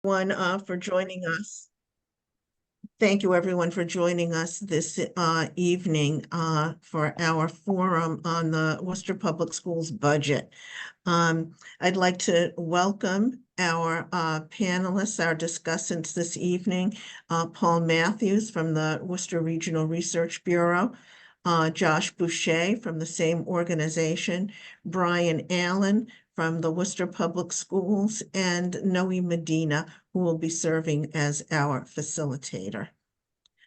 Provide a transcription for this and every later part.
Everyone for joining us. Thank you, everyone, for joining us this evening for our forum on the Worcester Public Schools budget. I'd like to welcome our panelists, our discussants this evening, Paul Matthews from the Worcester Regional Research Bureau, Josh Boucher from the same organization, Brian Allen from the Worcester Public Schools, and Noe Medina, who will be serving as our facilitator.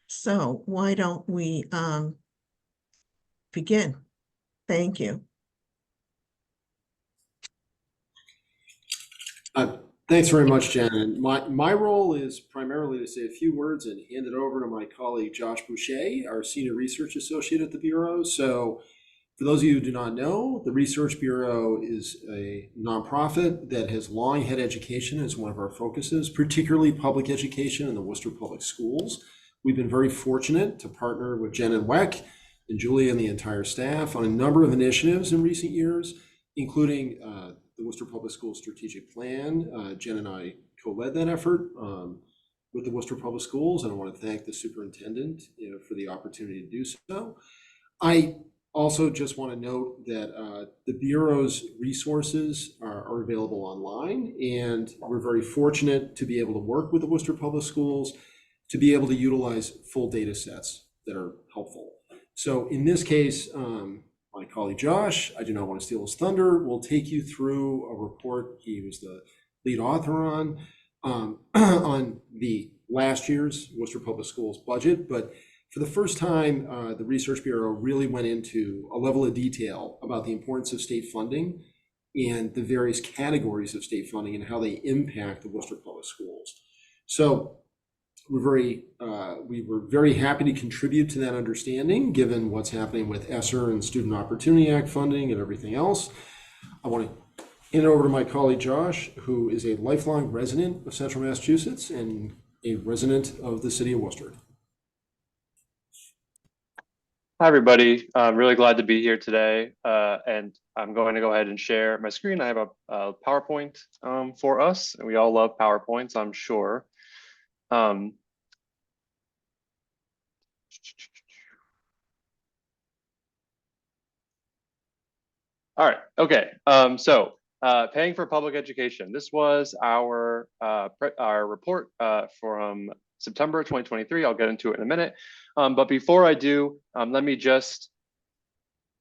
So why don't we begin? Thank you. Thanks very much, Jen. My role is primarily to say a few words and hand it over to my colleague, Josh Boucher, our Senior Research Associate at the Bureau. So for those of you who do not know, the Research Bureau is a nonprofit that has long had education as one of our focuses, particularly public education in the Worcester Public Schools. We've been very fortunate to partner with Jen and Weck and Julia and the entire staff on a number of initiatives in recent years, including the Worcester Public Schools Strategic Plan. Jen and I co-led that effort with the Worcester Public Schools, and I want to thank the superintendent for the opportunity to do so. I also just want to note that the Bureau's resources are available online, and we're very fortunate to be able to work with the Worcester Public Schools to be able to utilize full data sets that are helpful. So in this case, my colleague Josh, I do not want to steal his thunder, will take you through a report he was the lead author on the last year's Worcester Public Schools budget. But for the first time, the Research Bureau really went into a level of detail about the importance of state funding and the various categories of state funding and how they impact the Worcester Public Schools. So we were very happy to contribute to that understanding, given what's happening with ESSER and Student Opportunity Act funding and everything else. I want to hand it over to my colleague Josh, who is a lifelong resident of Central Massachusetts and a resident of the city of Worcester. Hi, everybody. I'm really glad to be here today, and I'm going to go ahead and share my screen. I have a PowerPoint for us, and we all love PowerPoints, I'm sure. All right, okay. So paying for public education. This was our report from September 2023. I'll get into it in a minute. But before I do, let me just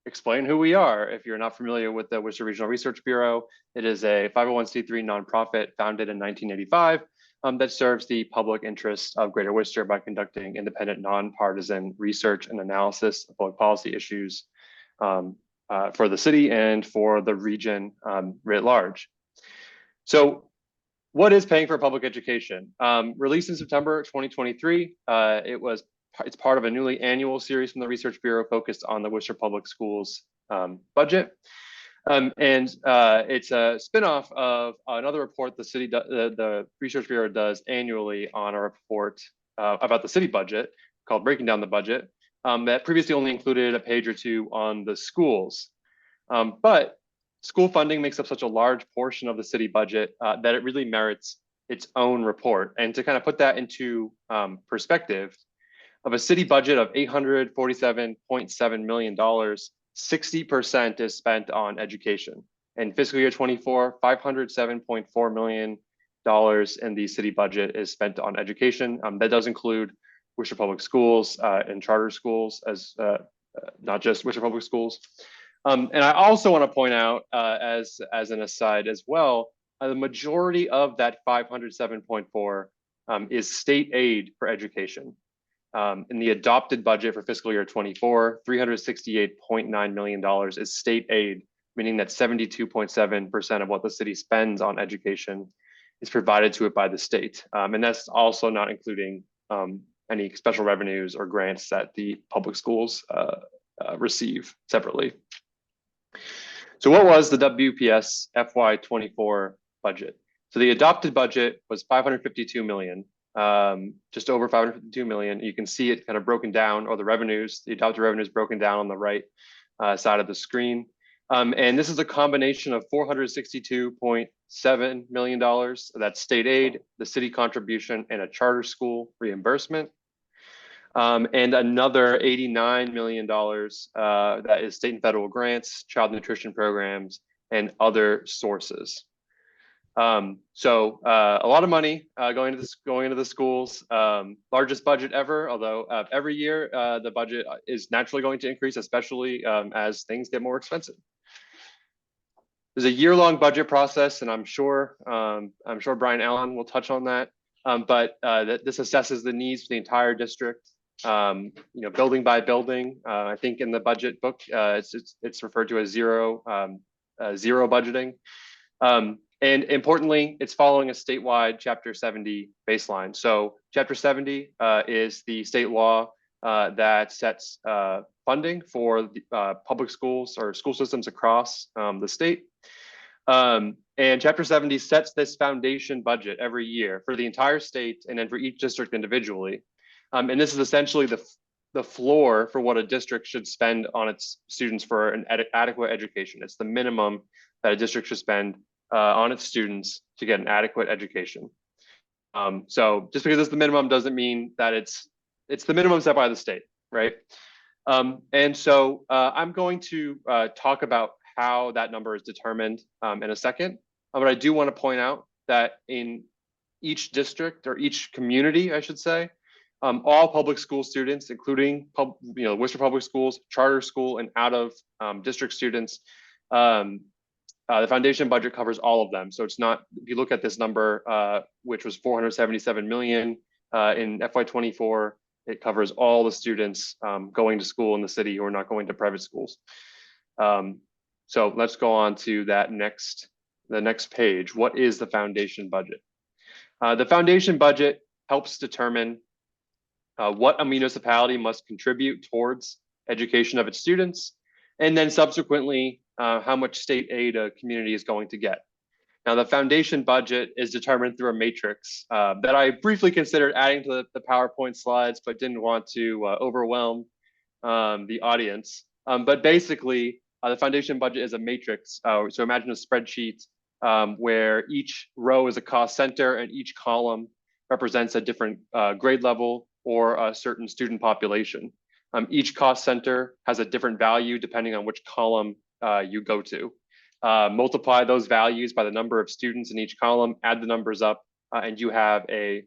explain who we are. If you're not familiar with the Worcester Regional Research Bureau, it is a 501c3 nonprofit founded in 1985 that serves the public interest of Greater Worcester by conducting independent, nonpartisan research and analysis of public policy issues for the city and for the region writ large. So what is paying for public education? Released in September 2023, it's part of a newly annual series from the Research Bureau focused on the Worcester Public Schools budget. And it's a spinoff of another report the Research Bureau does annually on a report about the city budget called Breaking Down the Budget that previously only included a page or two on the schools. But school funding makes up such a large portion of the city budget that it really merits its own report. And to kind of put that into perspective, of a city budget of $847.7 million, 60% is spent on education. In fiscal year 24, $507.4 million in the city budget is spent on education. That does include Worcester Public Schools and charter schools, as not just Worcester Public Schools. And I also want to point out, as an aside as well, the majority of that 507.4 is state aid for education. In the adopted budget for fiscal year 24, $368.9 million is state aid, meaning that 72.7% of what the city spends on education is provided to it by the state. And that's also not including any special revenues or grants that the public schools receive separately. So what was the WPS FY24 budget? So the adopted budget was $552 million. Just over 552 million. You can see it kind of broken down, or the adopted revenues broken down on the right side of the screen. And this is a combination of $462.7 million. That's state aid, the city contribution, and a charter school reimbursement. And another $89 million that is state and federal grants, child nutrition programs, and other sources. So a lot of money going into the schools. Largest budget ever, although every year the budget is naturally going to increase, especially as things get more expensive. There's a year-long budget process, and I'm sure Brian Allen will touch on that. But this assesses the needs for the entire district, building by building. I think in the budget book, it's referred to as zero budgeting. And importantly, it's following a statewide Chapter 70 baseline. So Chapter 70 is the state law that sets funding for public schools or school systems across the state. And Chapter 70 sets this foundation budget every year for the entire state and then for each district individually. And this is essentially the floor for what a district should spend on its students for an adequate education. It's the minimum that a district should spend on its students to get an adequate education. So just because it's the minimum doesn't mean that it's the minimum set by the state, right? And so I'm going to talk about how that number is determined in a second. But I do want to point out that in each district or each community, I should say, all public school students, including Worcester Public Schools, charter school, and out of district students, the foundation budget covers all of them. So it's not, if you look at this number, which was 477 million in FY24, it covers all the students going to school in the city who are not going to private schools. So let's go on to the next page. What is the foundation budget? The foundation budget helps determine what a municipality must contribute towards education of its students, and then subsequently how much state aid a community is going to get. Now, the foundation budget is determined through a matrix that I briefly considered adding to the PowerPoint slides, but didn't want to overwhelm the audience. But basically, the foundation budget is a matrix. So imagine a spreadsheet where each row is a cost center and each column represents a different grade level or a certain student population. Each cost center has a different value depending on which column you go to. Multiply those values by the number of students in each column, add the numbers up, and you have a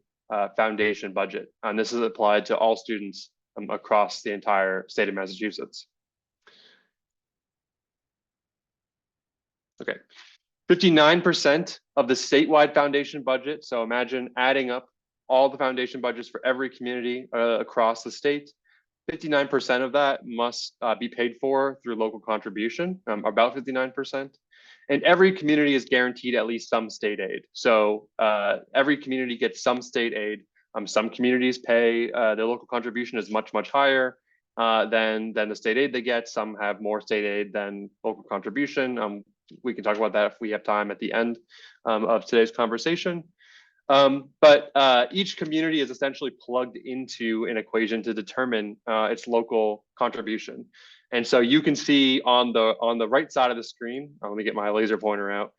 foundation budget. And this is applied to all students across the entire state of Massachusetts. Okay, 59% of the statewide foundation budget. So imagine adding up all the foundation budgets for every community across the state. 59% of that must be paid for through local contribution, about 59%. And every community is guaranteed at least some state aid. So every community gets some state aid. Some communities pay their local contribution is much, much higher than the state aid they get. Some have more state aid than local contribution. We can talk about that if we have time at the end of today's conversation. But each community is essentially plugged into an equation to determine its local contribution. And so you can see on the right side of the screen, let me get my laser pointer out.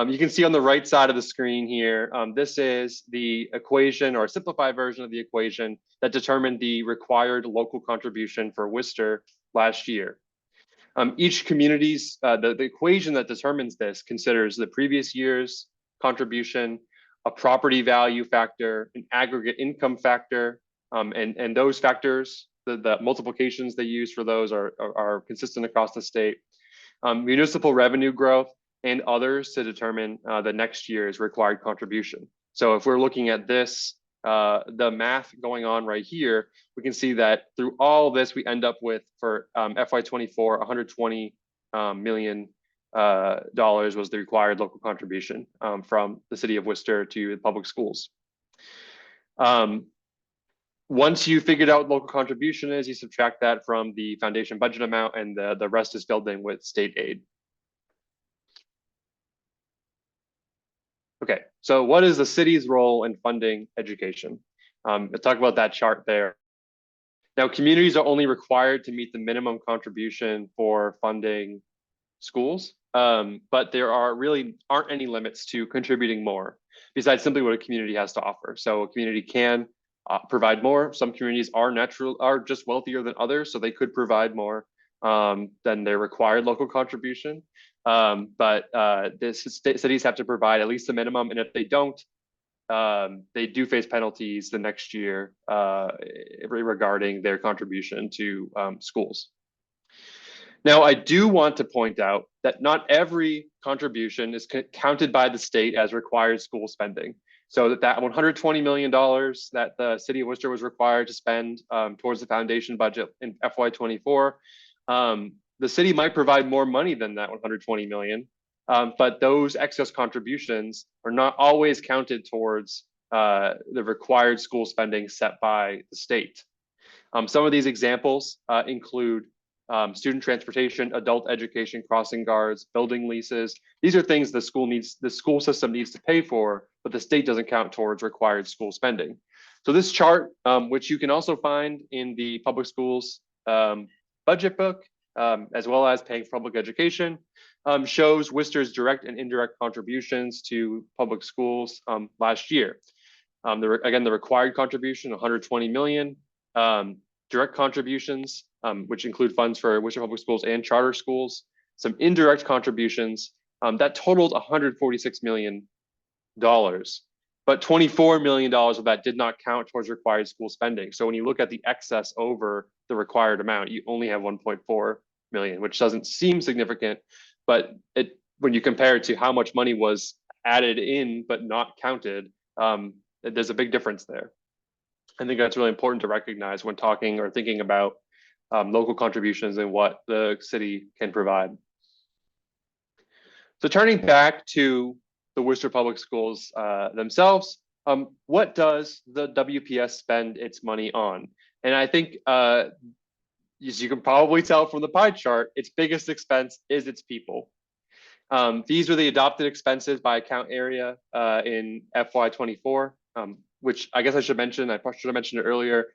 You can see on the right side of the screen here, this is the equation or a simplified version of the equation that determined the required local contribution for Worcester last year. Each community's, the equation that determines this considers the previous year's contribution, a property value factor, an aggregate income factor, and those factors, the multiplications they use for those are consistent across the state, municipal revenue growth, and others to determine the next year's required contribution. So if we're looking at this, the math going on right here, we can see that through all of this, we end up with, for FY24, $120 million was the required local contribution from the city of Worcester to the public schools. Once you figured out what local contribution is, you subtract that from the foundation budget amount, and the rest is filled in with state aid. Okay, so what is the city's role in funding education? I'll talk about that chart there. Now, communities are only required to meet the minimum contribution for funding schools, but there aren't any limits to contributing more besides simply what a community has to offer. So a community can provide more. Some communities are just wealthier than others, so they could provide more than their required local contribution. But the cities have to provide at least the minimum, and if they don't, they do face penalties the next year regarding their contribution to schools. Now, I do want to point out that not every contribution is counted by the state as required school spending. So that $120 million that the city of Worcester was required to spend towards the foundation budget in FY24, the city might provide more money than that 120 million, but those excess contributions are not always counted towards the required school spending set by the state. Some of these examples include student transportation, adult education, crossing guards, building leases. These are things the school system needs to pay for, but the state doesn't count towards required school spending. So this chart, which you can also find in the public schools budget book, as well as paying for public education, shows Worcester's direct and indirect contributions to public schools last year. Again, the required contribution, 120 million, direct contributions, which include funds for Worcester Public Schools and charter schools, some indirect contributions that totaled $146 million, but $24 million of that did not count towards required school spending. So when you look at the excess over the required amount, you only have 1.4 million, which doesn't seem significant, but when you compare it to how much money was added in but not counted, there's a big difference there. I think that's really important to recognize when talking or thinking about local contributions and what the city can provide. So turning back to the Worcester Public Schools themselves, what does the WPS spend its money on? And I think, as you can probably tell from the pie chart, its biggest expense is its people. These are the adopted expenses by account area in FY24, which I guess I should mention, I should have mentioned it earlier,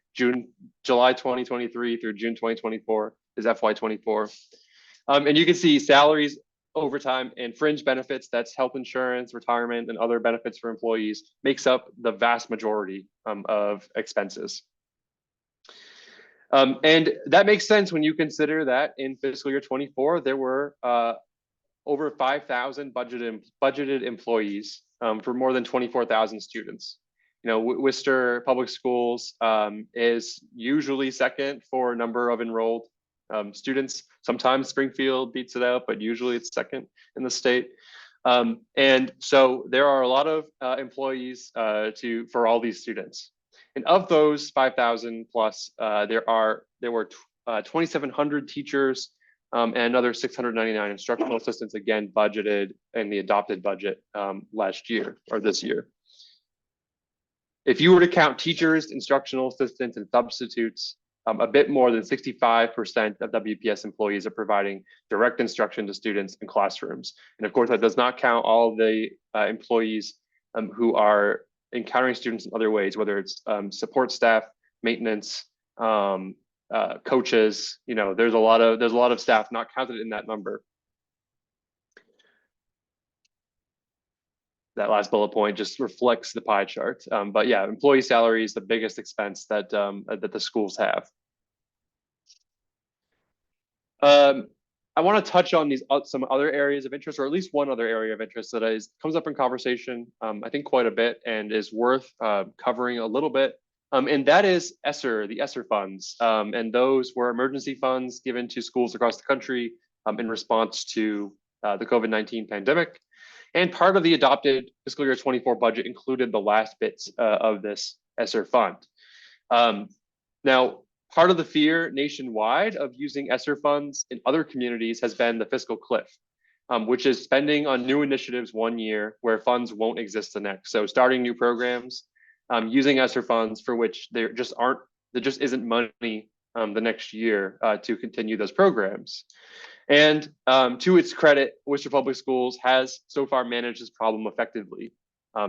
July 2023 through June 2024 is FY24. And you can see salaries, overtime, and fringe benefits, that's health insurance, retirement, and other benefits for employees, makes up the vast majority of expenses. And that makes sense when you consider that in fiscal year 24, there were over 5,000 budgeted employees for more than 24,000 students. You know, Worcester Public Schools is usually second for number of enrolled students. Sometimes Springfield beats it out, but usually it's second in the state. And so there are a lot of employees for all these students. And of those 5,000 plus, there were 2,700 teachers and another 699 instructional assistants, again, budgeted in the adopted budget last year or this year. If you were to count teachers, instructional assistants, and substitutes, a bit more than 65% of WPS employees are providing direct instruction to students in classrooms. And of course, that does not count all the employees who are encountering students in other ways, whether it's support staff, maintenance, coaches. You know, there's a lot of staff not counted in that number. That last bullet point just reflects the pie chart. But yeah, employee salary is the biggest expense that that the schools have. I want to touch on these some other areas of interest, or at least one other area of interest that comes up in conversation, I think quite a bit, and is worth covering a little bit. And that is ESSER, the ESSER funds. And those were emergency funds given to schools across the country in response to the COVID-19 pandemic. And part of the adopted fiscal year 24 budget included the last bits of this ESSER fund. Now, part of the fear nationwide of using ESSER funds in other communities has been the fiscal cliff, which is spending on new initiatives one year where funds won't exist the next. So starting new programs, using ESSER funds for which there just isn't money the next year to continue those programs. And to its credit, Worcester Public Schools has so far managed this problem effectively.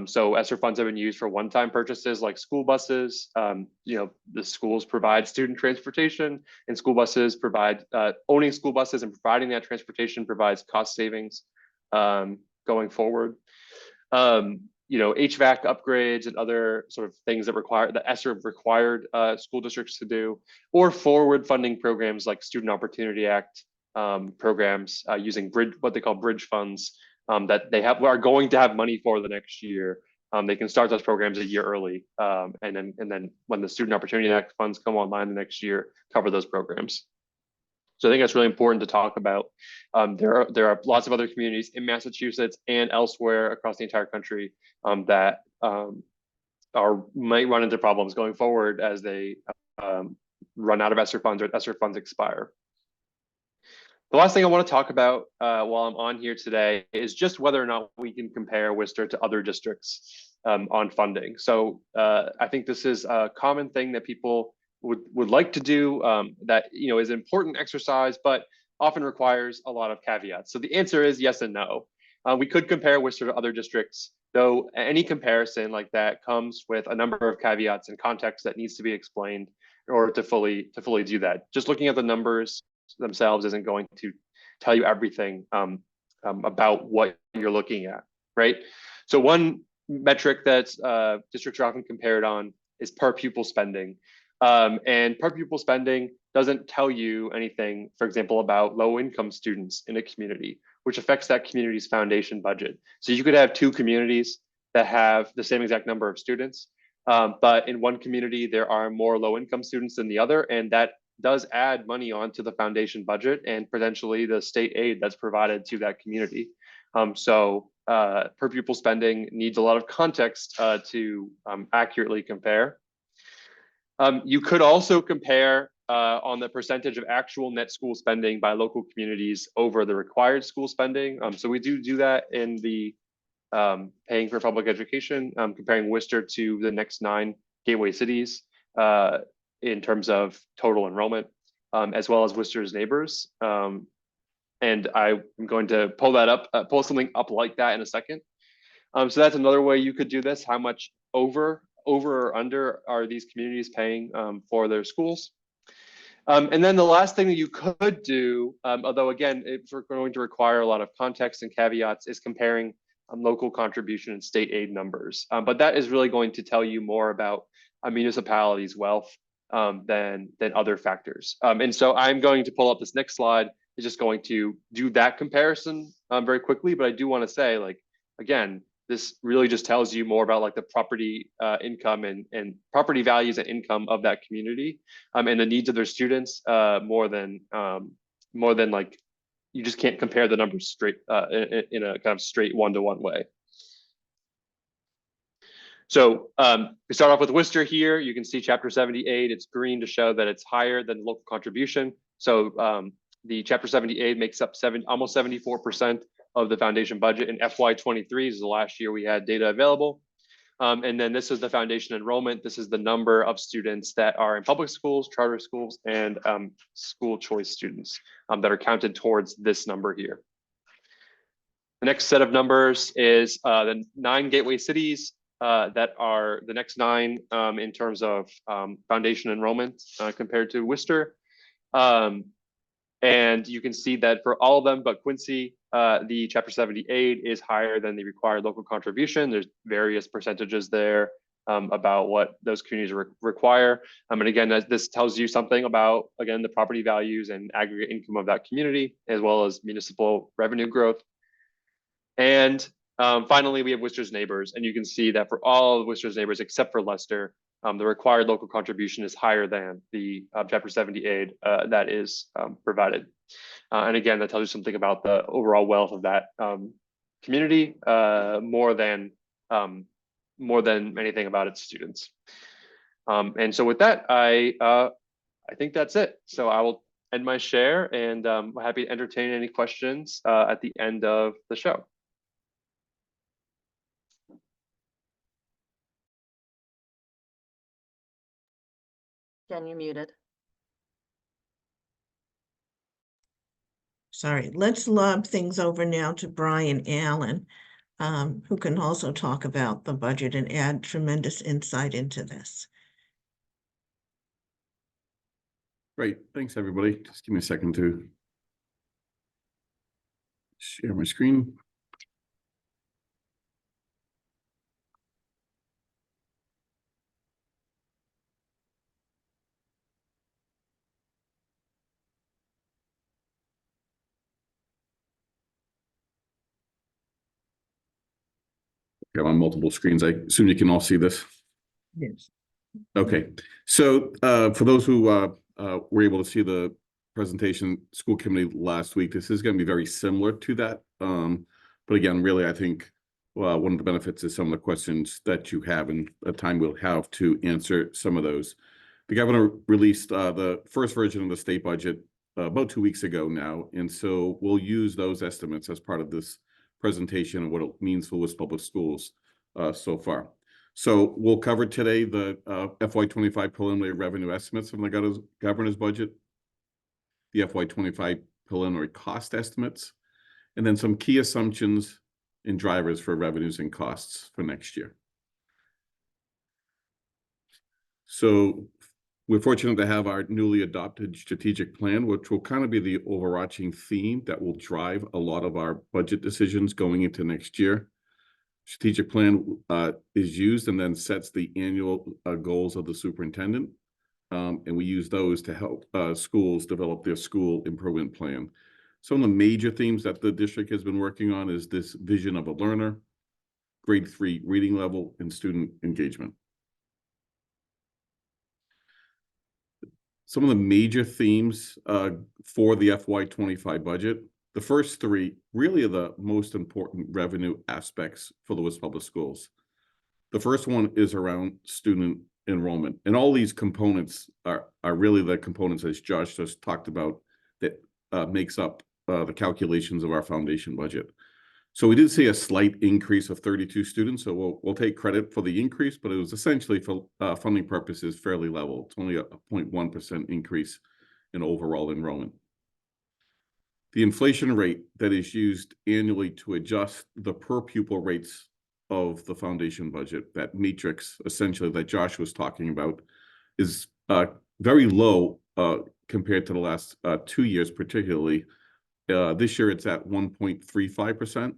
So ESSER funds have been used for one-time purchases like school buses. The schools provide student transportation, and school buses provide, owning school buses and providing that transportation provides cost savings going forward. HVAC upgrades and other sort of things that require the ESSER required school districts to do, or forward funding programs like Student Opportunity Act programs using what they call bridge funds that they are going to have money for the next year. They can start those programs a year early, and then when the Student Opportunity Act funds come online the next year, cover those programs. So I think that's really important to talk about. There are lots of other communities in Massachusetts and elsewhere across the entire country that might run into problems going forward as they run out of ESSER funds or ESSER funds expire. The last thing I want to talk about while I'm on here today is just whether or not we can compare Worcester to other districts on funding. So I think this is a common thing that people would like to do that is an important exercise, but often requires a lot of caveats. So the answer is yes and no. We could compare Worcester to other districts, though any comparison like that comes with a number of caveats and context that needs to be explained in order to fully do that. Just looking at the numbers themselves isn't going to tell you everything about what you're looking at, right? So one metric that districts are often compared on is per pupil spending. And per pupil spending doesn't tell you anything, for example, about low income students in a community, which affects that community's foundation budget. So you could have two communities that have the same exact number of students, but in one community, there are more low income students than the other, and that does add money onto the foundation budget and potentially the state aid that's provided to that community. So per pupil spending needs a lot of context to accurately compare. You could also compare on the percentage of actual net school spending by local communities over the required school spending. So we do that in the paying for public education, comparing Worcester to the next 9 gateway cities in terms of total enrollment, as well as Worcester's neighbors. And I'm going to pull something up like that in a second. So that's another way you could do this. How much over or under are these communities paying for their schools? And then the last thing that you could do, although again, it's going to require a lot of context and caveats, is comparing local contribution and state aid numbers. But that is really going to tell you more about a municipality's wealth than other factors. And so I'm going to pull up this next slide. It's just going to do that comparison very quickly. But I do want to say, again, this really just tells you more about the property income and property values and income of that community and the needs of their students more than you just can't compare the numbers straight in a kind of straight one-to-one way. So we start off with Worcester here. You can see Chapter 78. It's green to show that it's higher than local contribution. So the Chapter 78 makes up almost 74% of the foundation budget in FY23 is the last year we had data available. And then this is the foundation enrollment. This is the number of students that are in public schools, charter schools, and school choice students that are counted towards this number here. The next set of numbers is the 9 gateway cities that are the next 9 in terms of foundation enrollment compared to Worcester. And you can see that for all of them but Quincy, the Chapter 78 is higher than the required local contribution. There's various percentages there about what those communities require. And again, this tells you something about, again, the property values and aggregate income of that community, as well as municipal revenue growth. And finally, we have Worcester's neighbors. And you can see that for all of Worcester's neighbors, except for Leicester, the required local contribution is higher than the Chapter 78 that is provided. And again, that tells you something about the overall wealth of that community more than anything about its students. And so with that, I think that's it. So I will end my share, and I'm happy to entertain any questions at the end of the show. Jen, you're muted. Sorry, let's lob things over now to Brian Allen. who can also talk about the budget and add tremendous insight into this. Great, thanks, everybody. Just give me a second to share my screen. I'm on multiple screens. I assume you can all see this. Yes. Okay, so for those who were able to see the presentation school committee last week, this is going to be very similar to that. But again, really, I think one of the benefits is some of the questions that you have and the time we'll have to answer some of those. The governor released the first version of the state budget about 2 weeks ago now, and so we'll use those estimates as part of this presentation of what it means for Worcester Public Schools so far. So we'll cover today the FY25 preliminary revenue estimates from the governor's budget, the FY25 preliminary cost estimates, and then some key assumptions and drivers for revenues and costs for next year. So we're fortunate to have our newly adopted strategic plan, which will kind of be the overarching theme that will drive a lot of our budget decisions going into next year. Strategic plan is used and then sets the annual goals of the superintendent. And we use those to help schools develop their school improvement plan. Some of the major themes that the district has been working on is this vision of a learner, grade 3 reading level, and student engagement. Some of the major themes for the FY25 budget, the first three really are the most important revenue aspects for the Worcester Public Schools. The first one is around student enrollment, and all these components are really the components, as Josh just talked about, that makes up the calculations of our foundation budget. So we did see a slight increase of 32 students, so we'll take credit for the increase, but it was essentially for funding purposes fairly level. It's only a 0.1% increase in overall enrollment. The inflation rate that is used annually to adjust the per pupil rates of the foundation budget, that matrix essentially that Josh was talking about, is very low compared to the last 2 years, particularly. This year it's at 1.35%.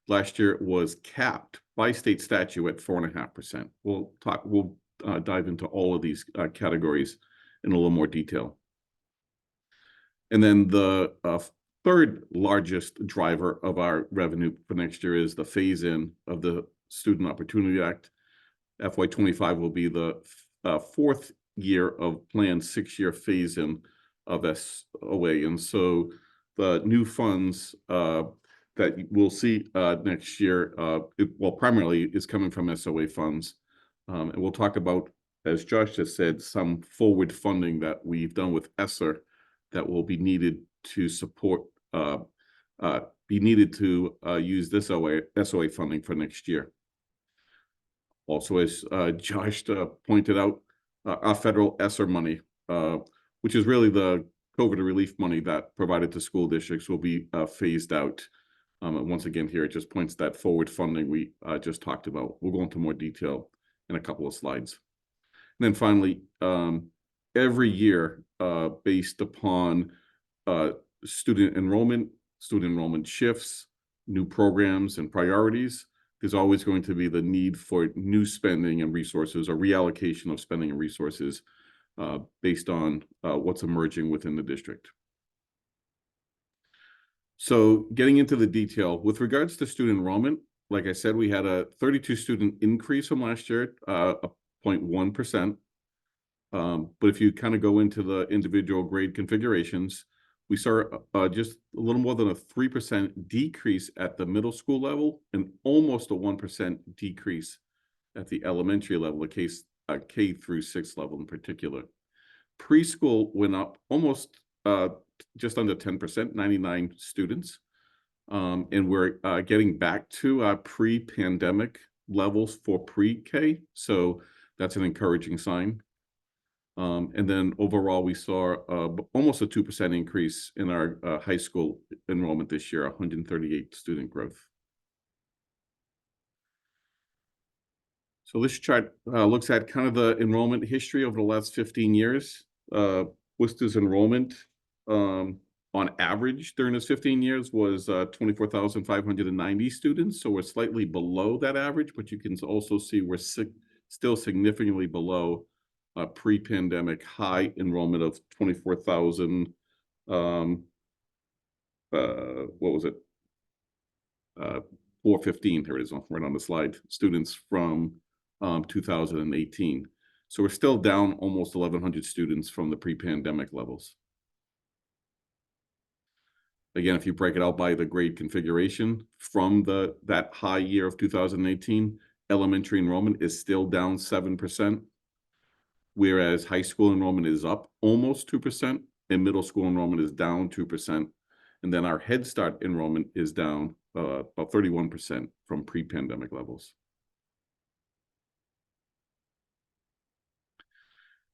Last year it was capped by state statute at 4.5%. We'll dive into all of these categories in a little more detail. And then the third largest driver of our revenue for next year is the phase-in of the Student Opportunity Act. FY25 will be the fourth year of planned 6-year phase-in of SOA. And so the new funds that we'll see next year, primarily is coming from SOA funds. And we'll talk about, as Josh just said, some forward funding that we've done with ESSER that will be needed to support, use this SOA funding for next year. Also, as Josh pointed out, our federal ESSER money, which is really the COVID relief money that provided to school districts, will be phased out. And once again, here it just points that forward funding we just talked about. We'll go into more detail in a couple of slides. And then finally, every year, based upon student enrollment shifts, new programs and priorities, there's always going to be the need for new spending and resources, or reallocation of spending and resources based on what's emerging within the district. So getting into the detail, with regards to student enrollment, like I said, we had a 32 student increase from last year, 0.1%. But if you kind of go into the individual grade configurations, we saw just a little more than a 3% decrease at the middle school level and almost a 1% decrease at the elementary level, the K through 6 level in particular. Preschool went up almost just under 10%, 99 students. And we're getting back to our pre-pandemic levels for pre-K. So that's an encouraging sign. And then overall, we saw almost a 2% increase in our high school enrollment this year, 138 student growth. So this chart looks at kind of the enrollment history over the last 15 years. Worcester's enrollment on average during this 15 years was 24,590 students. So we're slightly below that average, but you can also see we're still significantly below pre-pandemic high enrollment of 24,000. What was it? 415, here it is right on the slide, students from 2018. So we're still down almost 1,100 students from the pre-pandemic levels. Again, if you break it out by the grade configuration from that high year of 2018, elementary enrollment is still down 7%, whereas high school enrollment is up almost 2%, and middle school enrollment is down 2%. And then our Head Start enrollment is down about 31% from pre-pandemic levels.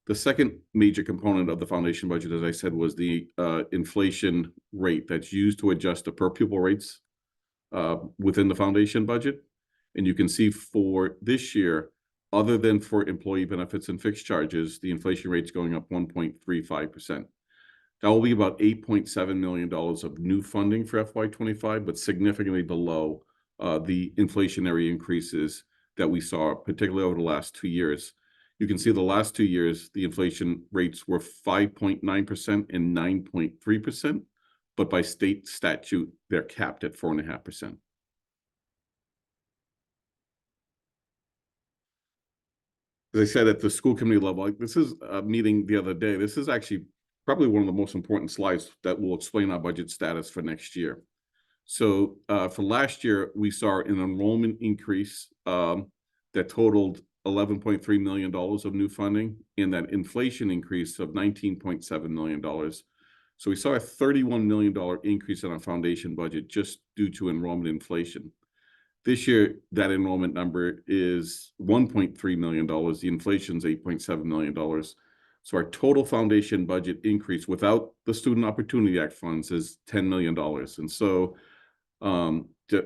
The second major component of the foundation budget, as I said, was the inflation rate that's used to adjust the per pupil rates within the foundation budget. And you can see for this year, other than for employee benefits and fixed charges, the inflation rate's going up 1.35%. That will be about $8.7 million of new funding for FY25, but significantly below the inflationary increases that we saw, particularly over the last 2 years. You can see the last 2 years, the inflation rates were 5.9% and 9.3%, but by state statute, they're capped at 4.5%. As I said, at the school committee level, this is a meeting the other day. This is actually probably one of the most important slides that will explain our budget status for next year. So for last year, we saw an enrollment increase that totaled $11.3 million of new funding, and that inflation increase of $19.7 million. So we saw a $31 million increase in our foundation budget just due to enrollment inflation. This year, that enrollment number is $1.3 million. The inflation is $8.7 million. So our total foundation budget increase without the Student Opportunity Act funds is $10 million. And so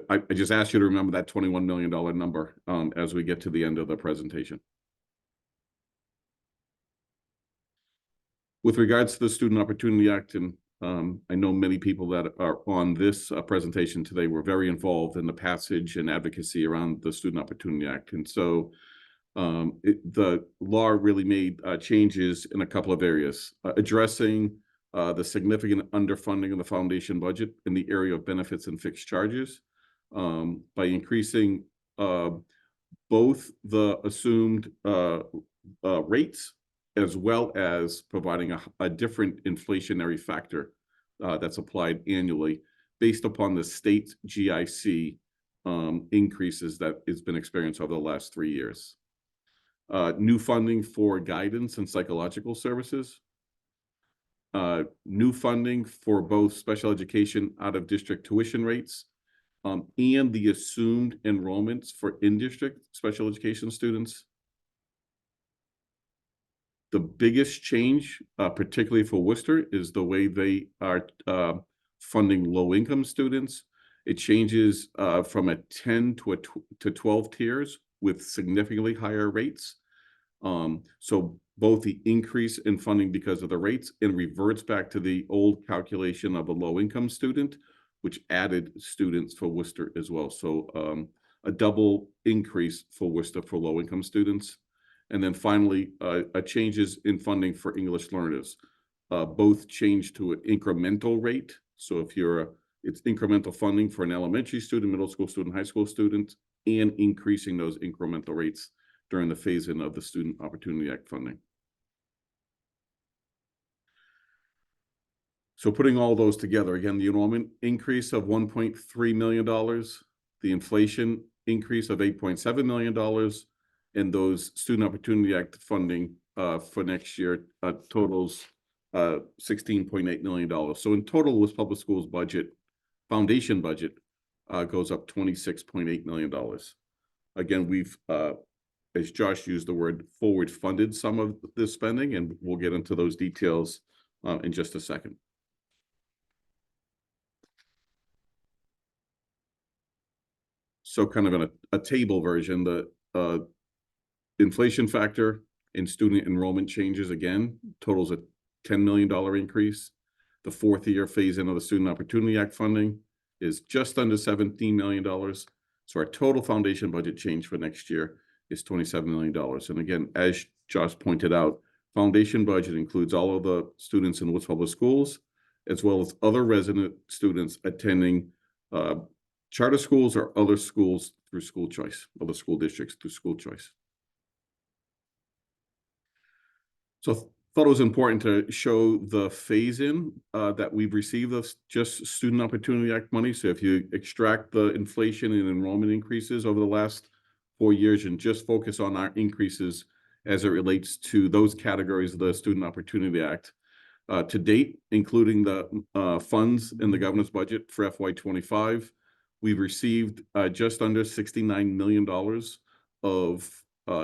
I just ask you to remember that $21 million number as we get to the end of the presentation. With regards to the Student Opportunity Act, and I know many people that are on this presentation today were very involved in the passage and advocacy around the Student Opportunity Act. And so the law really made changes in a couple of areas, addressing the significant underfunding of the foundation budget in the area of benefits and fixed charges by increasing both the assumed rates as well as providing a different inflationary factor that's applied annually based upon the state GIC increases that has been experienced over the last 3 years. New funding for guidance and psychological services. New funding for both special education out-of-district tuition rates and the assumed enrollments for in-district special education students. The biggest change, particularly for Worcester, is the way they are funding low-income students. It changes from a 10 to 12 tiers with significantly higher rates. So both the increase in funding because of the rates and reverts back to the old calculation of a low-income student, which added students for Worcester as well. So a double increase for Worcester for low-income students. And then finally, changes in funding for English learners. Both change to an incremental rate. So if it's incremental funding for an elementary student, middle school student, high school student, and increasing those incremental rates during the phase-in of the Student Opportunity Act funding. So putting all those together, again, the enrollment increase of $1.3 million, the inflation increase of $8.7 million, and those Student Opportunity Act funding for next year totals $16.8 million. So in total, with public schools budget, foundation budget goes up $26.8 million. Again, we've, as Josh used the word, forward funded some of this spending, and we'll get into those details in just a second. So kind of in a table version, the inflation factor and student enrollment changes again totals a $10 million increase. The fourth year phase in of the Student Opportunity Act funding is just under $17 million. So our total foundation budget change for next year is $27 million. And again, as Josh pointed out, foundation budget includes all of the students in Worcester Public Schools, as well as other resident students attending charter schools or other schools through school choice, other school districts through school choice. So thought it was important to show the phase-in that we've received of just Student Opportunity Act money. So if you extract the inflation and enrollment increases over the last 4 years and just focus on our increases as it relates to those categories of the Student Opportunity Act, to date, including the funds in the governor's budget for FY25, we've received just under $69 million of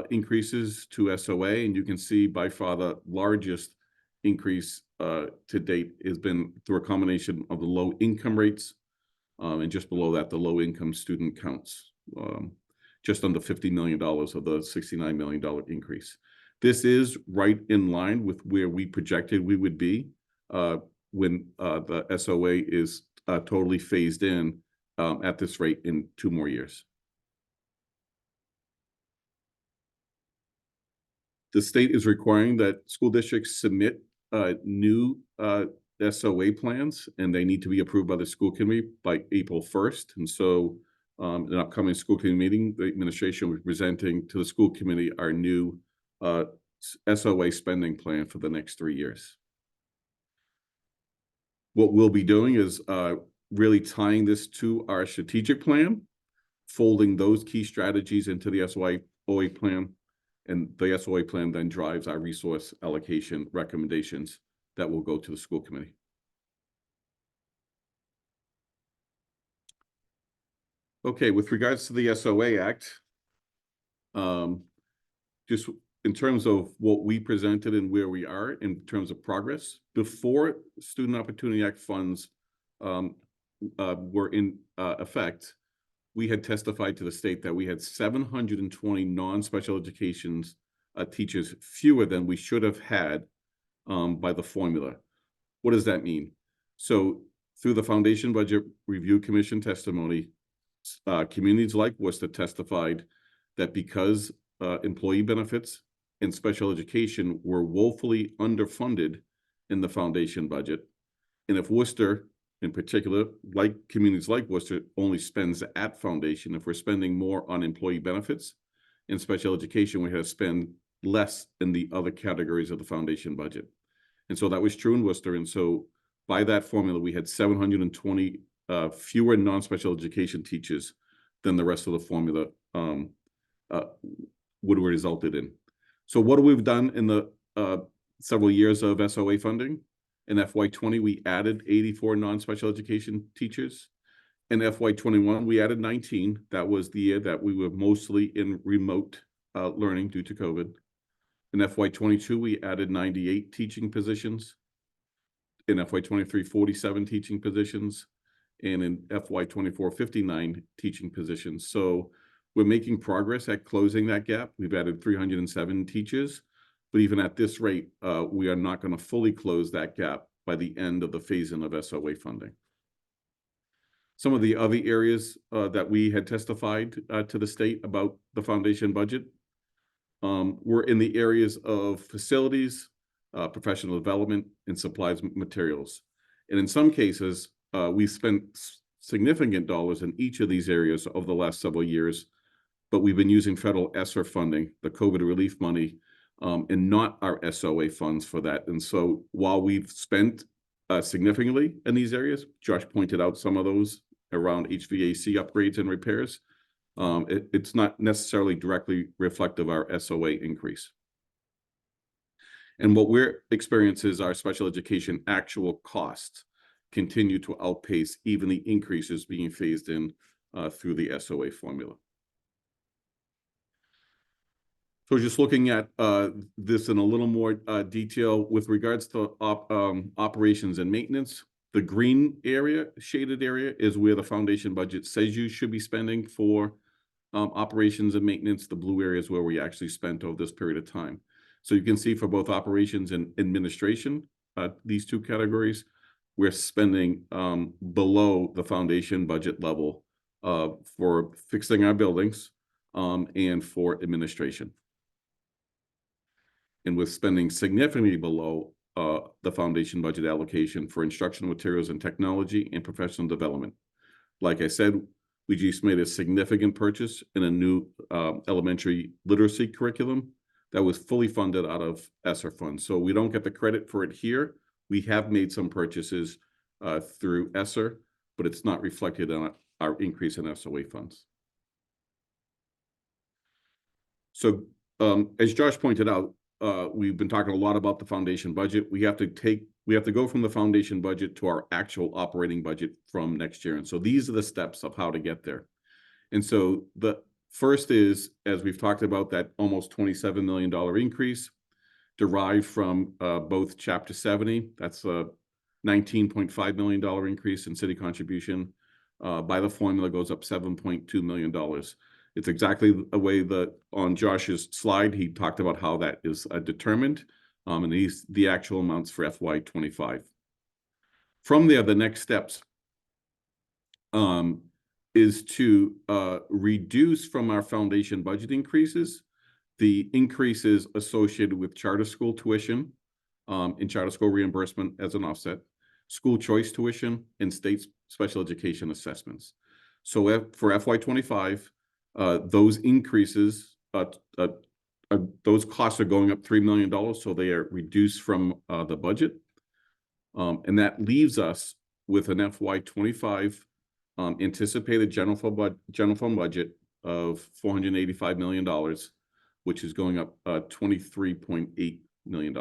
increases to SOA, and you can see by far the largest increase to date has been through a combination of the low income rates and just below that, the low income student counts, just under $50 million of the $69 million increase. This is right in line with where we projected we would be when the SOA is totally phased in at this rate in 2 more years. The state is requiring that school districts submit new SOA plans, and they need to be approved by the school committee by April 1st. And so in an upcoming school committee meeting, the administration will be presenting to the school committee our new SOA spending plan for the next 3 years. What we'll be doing is really tying this to our strategic plan, folding those key strategies into the SOA plan, and the SOA plan then drives our resource allocation recommendations that will go to the school committee. Okay, with regards to the SOA Act, just in terms of what we presented and where we are in terms of progress, before Student Opportunity Act funds were in effect, we had testified to the state that we had 720 non-special education teachers fewer than we should have had by the formula. What does that mean? So through the Foundation Budget Review Commission testimony, communities like Worcester testified that because employee benefits and special education were woefully underfunded in the foundation budget, and if Worcester in particular, like communities like Worcester, only spends at foundation, if we're spending more on employee benefits and special education, we have to spend less in the other categories of the foundation budget. And so that was true in Worcester. And so by that formula, we had 720 fewer non-special education teachers than the rest of the formula would have resulted in. So what have we done in the several years of SOA funding? In FY20, we added 84 non-special education teachers. In FY21, we added 19. That was the year that we were mostly in remote learning due to COVID. In FY22, we added 98 teaching positions. In FY23, 47 teaching positions. And in FY24, 59 teaching positions. So we're making progress at closing that gap. We've added 307 teachers. But even at this rate, we are not going to fully close that gap by the end of the phase-in of SOA funding. Some of the other areas that we had testified to the state about the foundation budget were in the areas of facilities, professional development, and supplies materials. And in some cases, we spent significant dollars in each of these areas over the last several years, but we've been using federal ESSER funding, the COVID relief money, and not our SOA funds for that. And so while we've spent significantly in these areas, Josh pointed out some of those around HVAC upgrades and repairs, it's not necessarily directly reflective of our SOA increase. And what we're experiencing is our special education actual costs continue to outpace even the increases being phased in through the SOA formula. So just looking at this in a little more detail with regards to operations and maintenance, the green area, shaded area, is where the foundation budget says you should be spending for operations and maintenance, the blue areas where we actually spent over this period of time. So you can see for both operations and administration, these two categories, we're spending below the foundation budget level for fixing our buildings and for administration. And we're spending significantly below the foundation budget allocation for instructional materials and technology and professional development. Like I said, we just made a significant purchase in a new elementary literacy curriculum that was fully funded out of ESSER funds. So we don't get the credit for it here. We have made some purchases through ESSER, but it's not reflected on our increase in SOA funds. So as Josh pointed out, we've been talking a lot about the foundation budget. We have to go from the foundation budget to our actual operating budget from next year. And so these are the steps of how to get there. And so the first is, as we've talked about, that almost $27 million increase derived from both Chapter 70, that's a $19.5 million increase in city contribution. By the formula goes up $7.2 million. It's exactly the way that on Josh's slide, he talked about how that is determined, and these the actual amounts for FY25. From there, the next steps is to reduce from our foundation budget increases the increases associated with charter school tuition and charter school reimbursement as an offset, school choice tuition, and state special education assessments. So for FY25, those increases, those costs are going up $3 million, so they are reduced from the budget. And that leaves us with an FY25 anticipated general fund budget of $485 million, which is going up $23.8 million.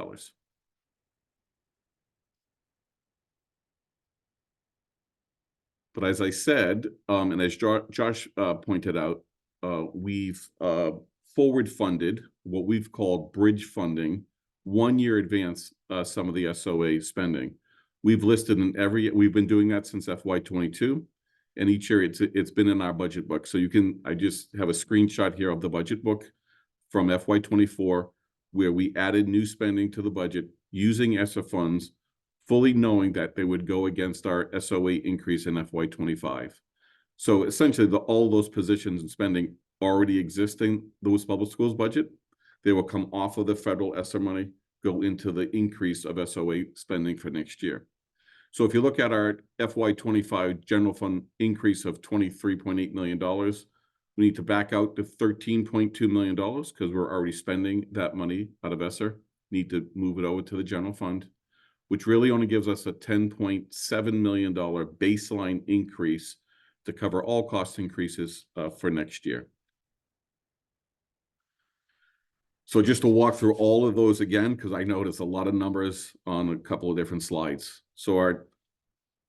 But as I said, and as Josh pointed out, we've forward funded what we've called bridge funding, 1 year advance some of the SOA spending. We've listed we've been doing that since FY22, and each year it's been in our budget book. So I just have a screenshot here of the budget book from FY24, where we added new spending to the budget using ESSER funds, fully knowing that they would go against our SOA increase in FY25. So essentially, all those positions and spending already exist in the Worcester Public Schools budget. They will come off of the federal ESSER money, go into the increase of SOA spending for next year. So if you look at our FY25 general fund increase of $23.8 million, we need to back out to $13.2 million because we're already spending that money out of ESSER. Need to move it over to the general fund, which really only gives us a $10.7 million baseline increase to cover all cost increases for next year. So just to walk through all of those again, because I noticed a lot of numbers on a couple of different slides. So our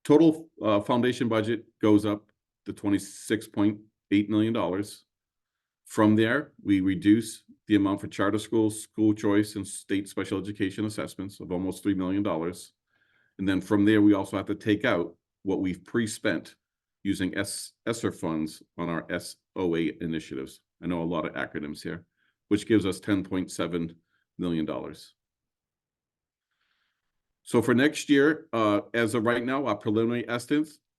total foundation budget goes up to $26.8 million. From there, we reduce the amount for charter schools, school choice, and state special education assessments of almost $3 million. And then from there, we also have to take out what we've pre-spent using ESSER funds on our SOA initiatives. I know a lot of acronyms here, which gives us $10.7 million. So for next year, as of right now, our preliminary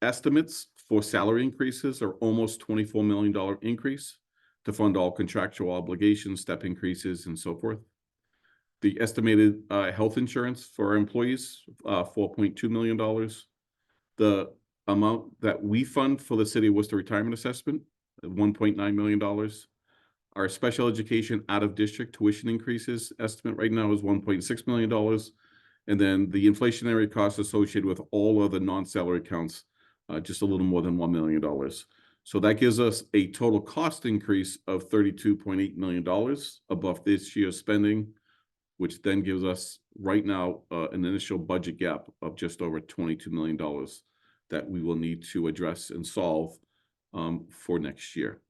estimates for salary increases are almost $24 million increase to fund all contractual obligations, step increases, and so forth. The estimated health insurance for our employees, $4.2 million. The amount that we fund for the City of Worcester retirement assessment, $1.9 million. Our special education out-of-district tuition increases estimate right now is $1.6 million. And then the inflationary costs associated with all other non-salary accounts, just a little more than $1 million. So that gives us a total cost increase of $32.8 million above this year's spending, which then gives us right now an initial budget gap of just over $22 million that we will need to address and solve for next year.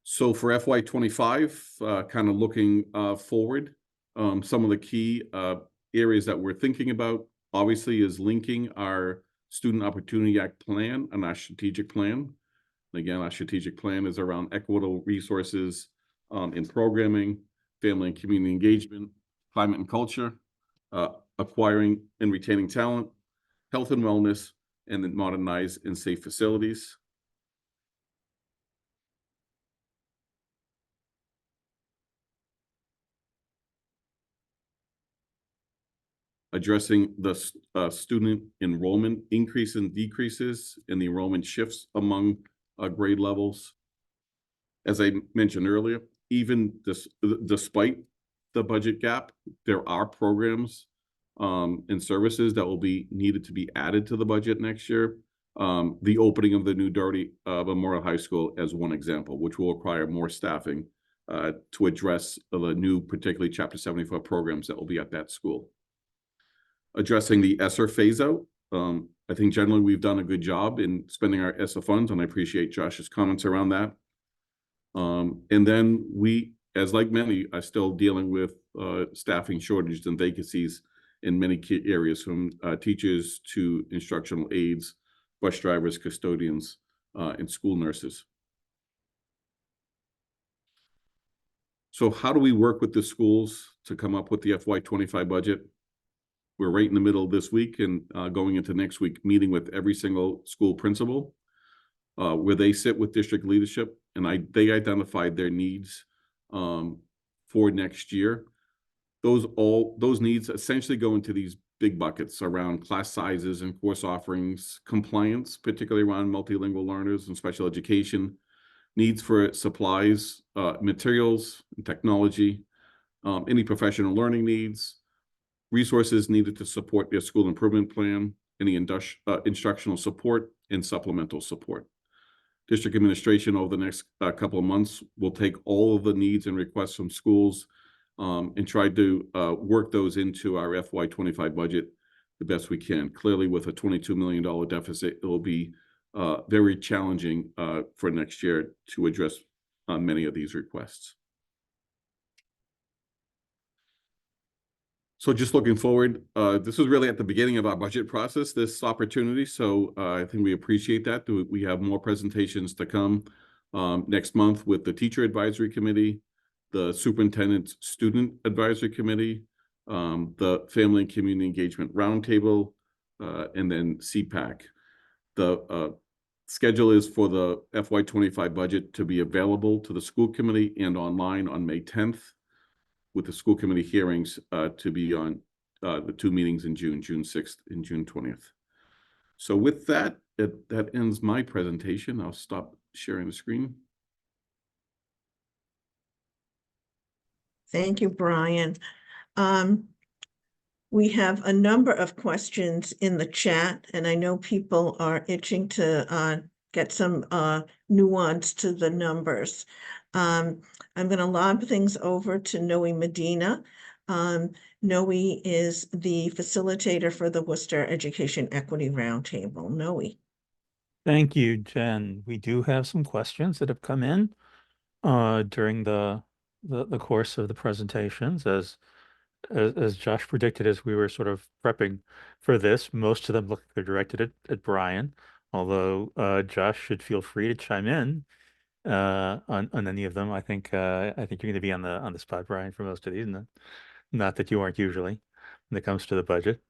So for FY25, kind of looking forward, some of the key areas that we're thinking about, obviously, is linking our Student Opportunity Act plan and our strategic plan. Again, our strategic plan is around equitable resources in programming, family and community engagement, climate and culture, acquiring and retaining talent, health and wellness, and then modernize and safe facilities. Addressing the student enrollment increase and decreases and the enrollment shifts among grade levels. As I mentioned earlier, even despite the budget gap, there are programs and services that will be needed to be added to the budget next year. The opening of the new Doherty Memorial High School as one example, which will require more staffing to address the new, particularly Chapter 74 programs that will be at that school. Addressing the ESSER phase out. I think generally we've done a good job in spending our ESSER funds, and I appreciate Josh's comments around that. And then we, as like many, are still dealing with staffing shortages and vacancies in many key areas, from teachers to instructional aides, bus drivers, custodians, and school nurses. So how do we work with the schools to come up with the FY25 budget? We're right in the middle of this week and going into next week, meeting with every single school principal where they sit with district leadership, and they identified their needs for next year. Those needs essentially go into these big buckets around class sizes and course offerings, compliance, particularly around multilingual learners and special education, needs for supplies, materials, and technology, any professional learning needs, resources needed to support their school improvement plan, any instructional support, and supplemental support. District administration over the next couple of months will take all of the needs and requests from schools and try to work those into our FY25 budget the best we can. Clearly, with a $22 million deficit, it will be very challenging for next year to address many of these requests. So just looking forward, this was really at the beginning of our budget process, this opportunity. So I think we appreciate that. We have more presentations to come next month with the Teacher Advisory Committee, the Superintendent's Student Advisory Committee, the Family and Community Engagement Roundtable, and then CPAC. The schedule is for the FY25 budget to be available to the school committee and online on May 10th. With the school committee hearings to be on the two meetings in June 6th and June 20th. So with that, that ends my presentation. I'll stop sharing the screen. Thank you, Brian. We have a number of questions in the chat, and I know people are itching to get some nuance to the numbers. I'm going to lob things over to Noe Medina. Noe is the facilitator for the Worcester Education Equity Roundtable. Noe. Thank you, Jen. We do have some questions that have come in during the course of the presentations. As Josh predicted, as we were sort of prepping for this, most of them look like they're directed at Brian, although Josh should feel free to chime in on any of them. I think you're going to be on the spot, Brian, for most of these. Not that you aren't usually when it comes to the budget.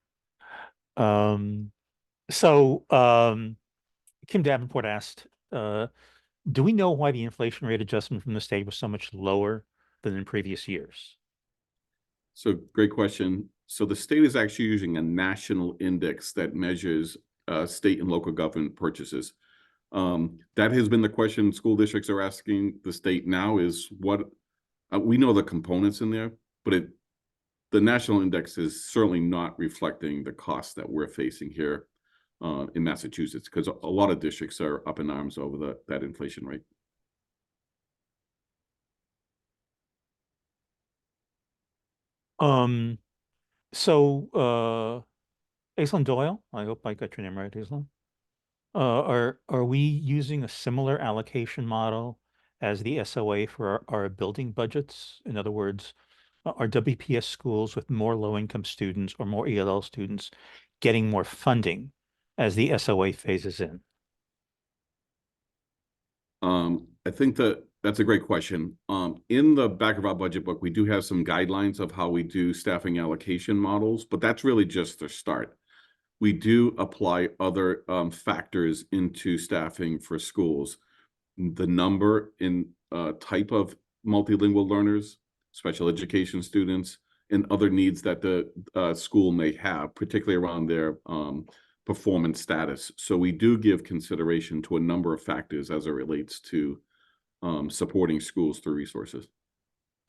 Kim Davenport asked, do we know why the inflation rate adjustment from the state was so much lower than in previous years? So great question. So the state is actually using a national index that measures state and local government purchases. That has been the question school districts are asking the state now is what we know the components in there, but the national index is certainly not reflecting the costs that we're facing here in Massachusetts, because a lot of districts are up in arms over that inflation rate. Aislinn Doyle, I hope I got your name right, Aislinn. Are we using a similar allocation model as the SOA for our building budgets? In other words, are WPS schools with more low-income students or more ELL students getting more funding as the SOA phases in? I think that's a great question. In the back of our budget book, we do have some guidelines of how we do staffing allocation models, but that's really just the start. We do apply other factors into staffing for schools. The number in type of multilingual learners, special education students, and other needs that the school may have, particularly around their performance status. So we do give consideration to a number of factors as it relates to supporting schools through resources.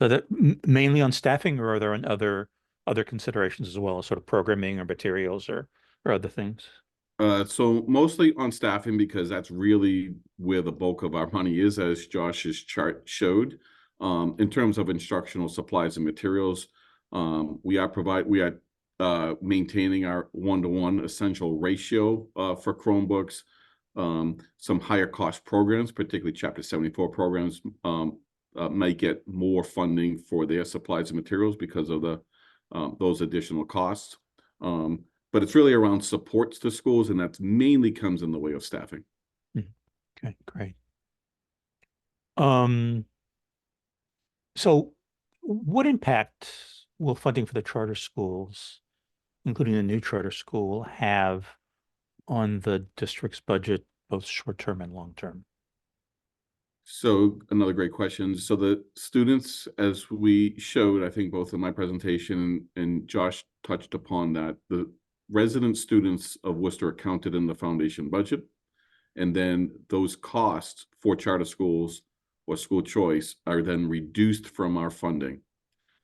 So that mainly on staffing, or are there other considerations as well, sort of programming or materials or other things? So mostly on staffing, because that's really where the bulk of our money is, as Josh's chart showed. In terms of instructional supplies and materials, we are maintaining our 1-to-1 essential ratio for Chromebooks. Some higher cost programs, particularly Chapter 74 programs, might get more funding for their supplies and materials because of those additional costs. But it's really around supports to schools, and that mainly comes in the way of staffing. Okay, great. So what impact will funding for the charter schools, including the new charter school, have on the district's budget, both short-term and long-term? So another great question. So the students, as we showed, I think both in my presentation and Josh touched upon that, the resident students of Worcester are counted in the foundation budget. And then those costs for charter schools or school choice are then reduced from our funding.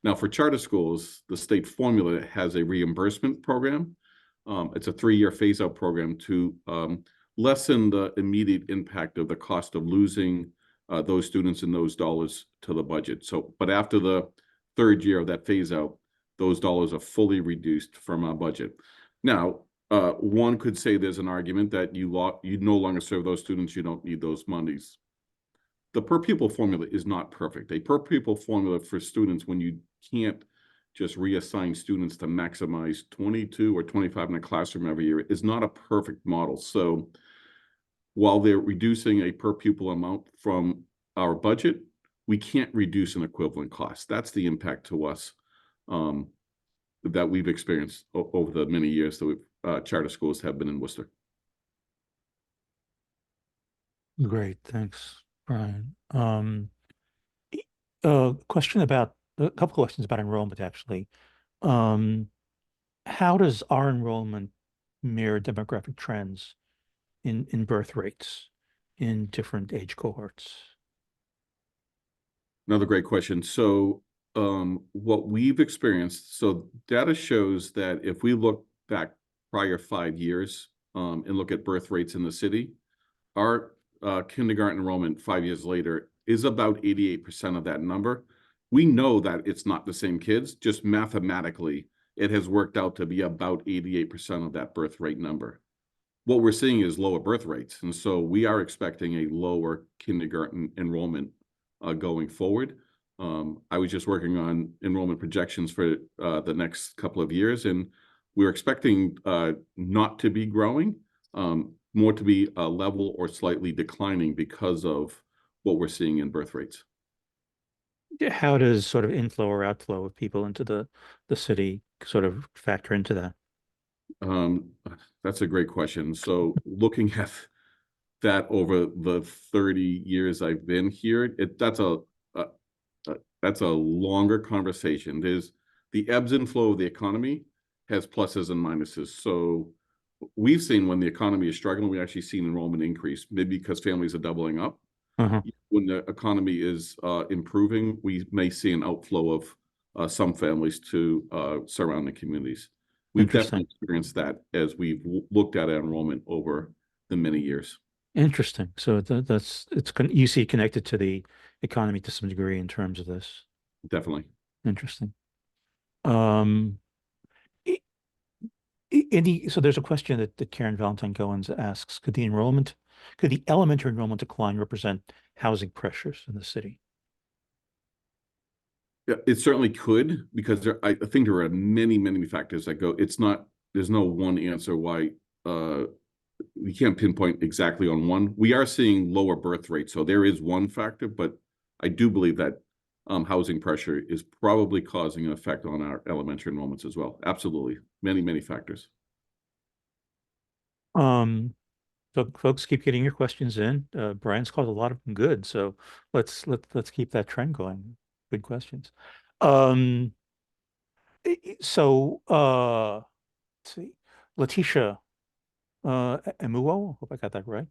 Now, for charter schools, the state formula has a reimbursement program. It's a 3-year phase-out program to lessen the immediate impact of the cost of losing those students and those dollars to the budget. So, but after the 3rd year of that phase-out, those dollars are fully reduced from our budget. Now, one could say there's an argument that you no longer serve those students, you don't need those monies. The per pupil formula is not perfect. A per pupil formula for students, when you can't just reassign students to maximize 22 or 25 in a classroom every year, is not a perfect model. So while they're reducing a per pupil amount from our budget, we can't reduce an equivalent cost. That's the impact to us that we've experienced over the many years that charter schools have been in Worcester. Great, thanks, Brian. A couple questions about enrollment, actually. How does our enrollment mirror demographic trends in birth rates in different age cohorts? Another great question. So what we've experienced, so data shows that if we look back prior 5 years and look at birth rates in the city, our kindergarten enrollment 5 years later is about 88% of that number. We know that it's not the same kids, just mathematically, it has worked out to be about 88% of that birth rate number. What we're seeing is lower birth rates. And so we are expecting a lower kindergarten enrollment going forward. I was just working on enrollment projections for the next couple of years, and we're expecting not to be growing, more to be level or slightly declining because of what we're seeing in birth rates. How does sort of inflow or outflow of people into the city sort of factor into that? That's a great question. So looking at that over the 30 years I've been here, that's a longer conversation. There's the ebbs and flow of the economy has pluses and minuses. So we've seen when the economy is struggling, we actually seen enrollment increase, maybe because families are doubling up. When the economy is improving, we may see an outflow of some families to surrounding communities. We've definitely experienced that as we've looked at enrollment over the many years. Interesting. So you see connected to the economy to some degree in terms of this. Definitely. Interesting. So there's a question that Karen Valentine Goins asks: could the elementary enrollment decline represent housing pressures in the city? Yeah, it certainly could, because I think there are many factors that go. There's no one answer why we can't pinpoint exactly on one. We are seeing lower birth rates, so there is one factor, but I do believe that housing pressure is probably causing an effect on our elementary enrollments as well. Absolutely, many factors. So folks, keep getting your questions in. Brian's called a lot of them good, so let's keep that trend going. Good questions. So let's see, Letitia Emuo, hope I got that right.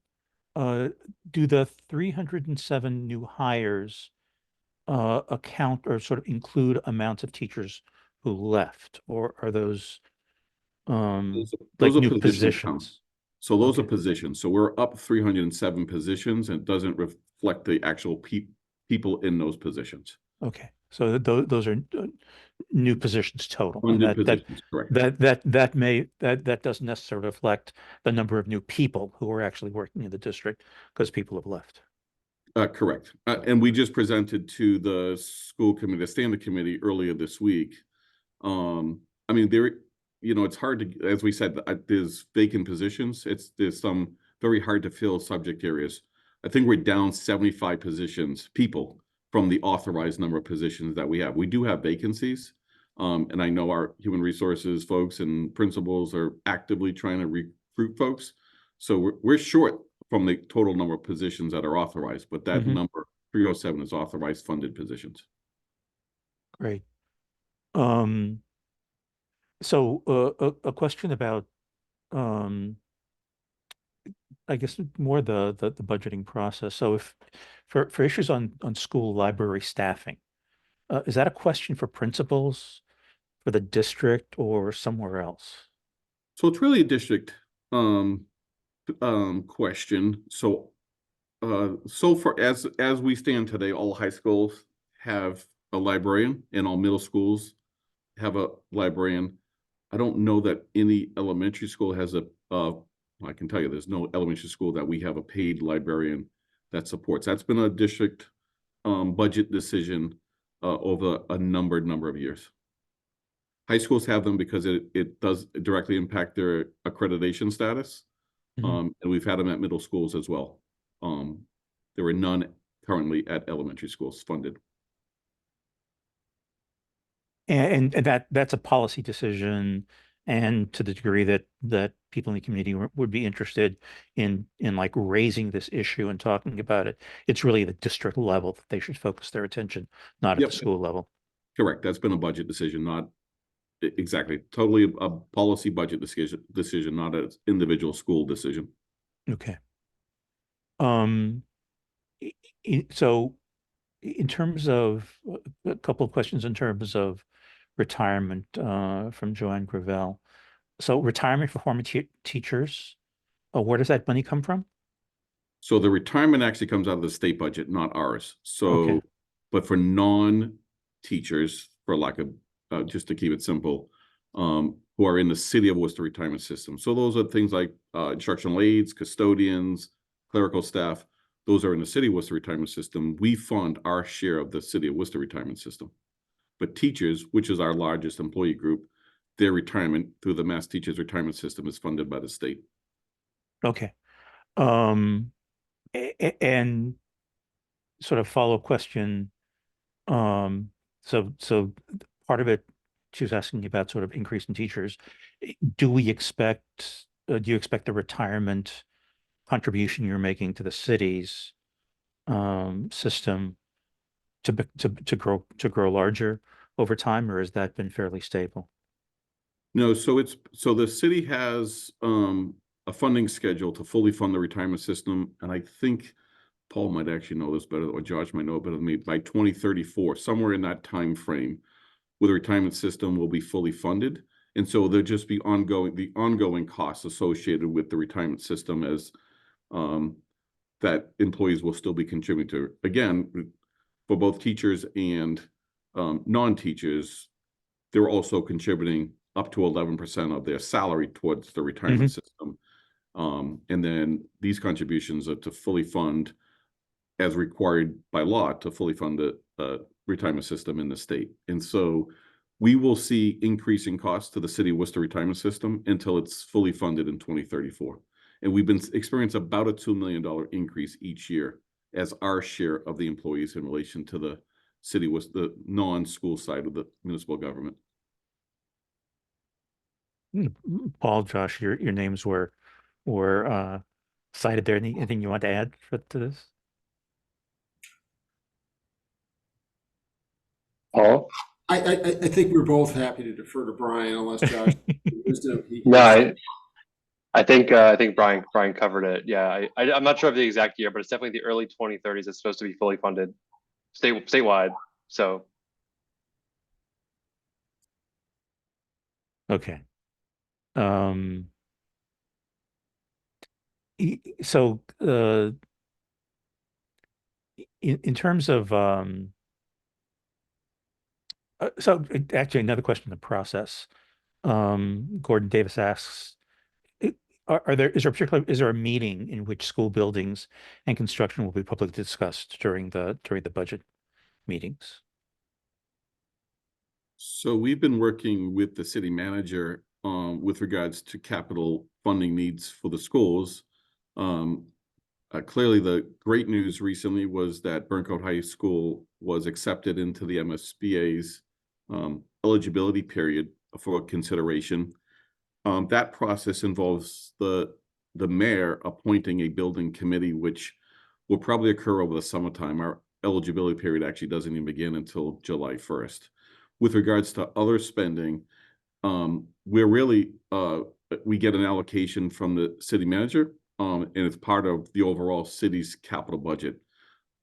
Do the 307 new hires account or sort of include amounts of teachers who left, or are those Those like are new position counts. positions? So those are Okay. positions. So we're up 307 positions, and it doesn't reflect the actual people in those positions. Okay, so those are new positions total, and Funded positions, correct. that doesn't necessarily reflect the number of new people who are actually working in the district because people have left. Correct. And we just presented to the school committee, the standing committee earlier this week. I mean, it's hard to, as we said, there's vacant positions. There's some very hard to fill subject areas. I think we're down 75 people from the authorized number of positions that we have. We do have vacancies. And I know our human resources folks and principals are actively trying to recruit folks. So we're short from the total number of positions that are authorized, but that number 307 is authorized funded positions. Great. So a question about I guess more the budgeting process. So if for issues on school library staffing, is that a question for principals, for the district, or somewhere else? So it's really a district question. So so far as we stand today, all high schools have a librarian, and all middle schools have a librarian. I don't know that any elementary school has I can tell you there's no elementary school that we have a paid librarian that supports. That's been a district budget decision over a number of years. High schools have them because it does directly impact their accreditation status. And we've had them at middle schools as well. There are none currently at elementary schools funded. And that's a policy decision, and to the degree that people in the community would be interested in like raising this issue and talking about it, it's really the district level that they should focus their attention, not at the school level. Correct. That's been a budget decision, not exactly totally a policy budget decision, not an individual school decision. Okay. So in terms of a couple of questions in terms of retirement from Joanne Gravel. So retirement for former teachers, where does that money come from? So the retirement actually comes out of the state budget, not ours. So, but for non-teachers, for lack of, just to keep it simple, who are in the city of Worcester retirement system. So those are things like instructional aides, custodians, clerical staff. Those are in the city of Worcester retirement system. We fund our share of the city of Worcester retirement system. But teachers, which is our largest employee group, their retirement through the Mass Teachers Retirement System is funded by the state. Okay. And sort of follow-up question. So part of it, she was asking about sort of increase in teachers. Do you expect the retirement contribution you're making to the city's system to grow larger over time, or has that been fairly stable? No, so the city has a funding schedule to fully fund the retirement system, and I think Paul might actually know this better, or Josh might know better than me. By 2034, somewhere in that time frame, where the retirement system will be fully funded, and so there'll just be ongoing costs associated with the retirement system as that employees will still be contributing to. Again, for both teachers and non-teachers, they're also contributing up to 11% of their salary towards the retirement system. And then these contributions are to fully fund, as required by law, to fully fund the retirement system in the state. And so we will see increasing costs to the city of Worcester retirement system until it's fully funded in 2034. And we've been experiencing about a $2 million increase each year as our share of the employees in relation to the city was the non-school side of the municipal government. Paul, Josh, your names were cited there. Anything you want to add to this? Paul? I think we're both happy to defer to Brian unless Josh. No, I think Brian covered it. Yeah, I'm not sure of the exact year, but it's definitely the early 2030s. It's supposed to be fully funded statewide. So Okay. So in terms of so actually another question in the process. Gordon Davis asks, is there a meeting in which school buildings and construction will be publicly discussed during the budget meetings? So we've been working with the city manager with regards to capital funding needs for the schools. Clearly, the great news recently was that Burncoat High School was accepted into the MSBA's eligibility period for consideration. That process involves the mayor appointing a building committee, which will probably occur over the summertime. Our eligibility period actually doesn't even begin until July 1st. With regards to other spending, we're really, we get an allocation from the city manager, and it's part of the overall city's capital budget.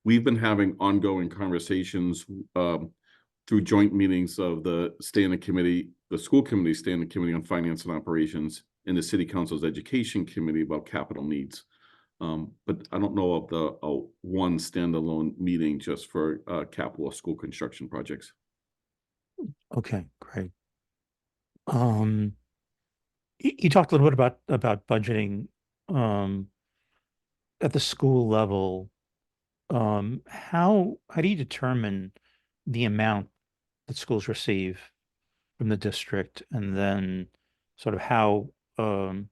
We've been having ongoing conversations through joint meetings of the standing committee, the school committee standing committee on finance and operations, and the city council's education committee about capital needs. But I don't know of the one standalone meeting just for capital or school construction projects. Okay, great. You talked a little bit about budgeting at the school level. How do you determine the amount that schools receive from the district, and then sort of how is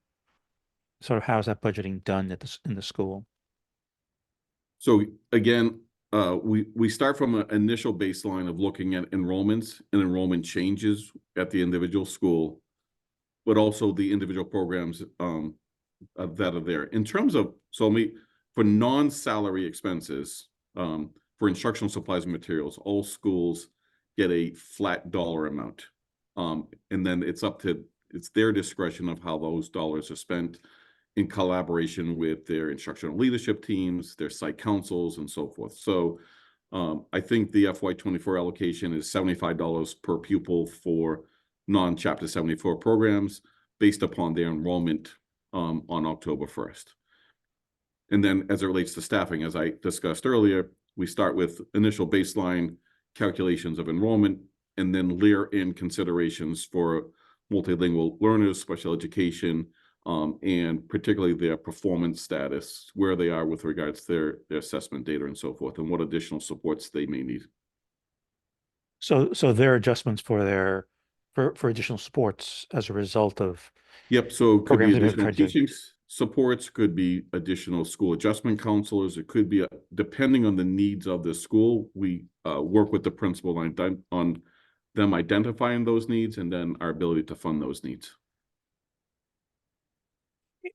that budgeting done in the school? So again, we start from an initial baseline of looking at enrollments and enrollment changes at the individual school, but also the individual programs that are there. In terms of, for non-salary expenses, for instructional supplies and materials, all schools get a flat dollar amount. And then it's their discretion of how those dollars are spent in collaboration with their instructional leadership teams, their site councils, and so forth. So I think the FY24 allocation is $75 per pupil for non-Chapter 74 programs based upon their enrollment on October 1st. And then as it relates to staffing, as I discussed earlier, we start with initial baseline calculations of enrollment and then layer in considerations for multilingual learners, special education, and particularly their performance status, where they are with regards to their assessment data and so forth, and what additional supports they may need. So there are adjustments for additional supports as a result of. Yep. So it could be programs that have additional tried to- teaching supports, could be additional school adjustment counselors. It could be depending on the needs of the school. We work with the principal on them identifying those needs and then our ability to fund those needs.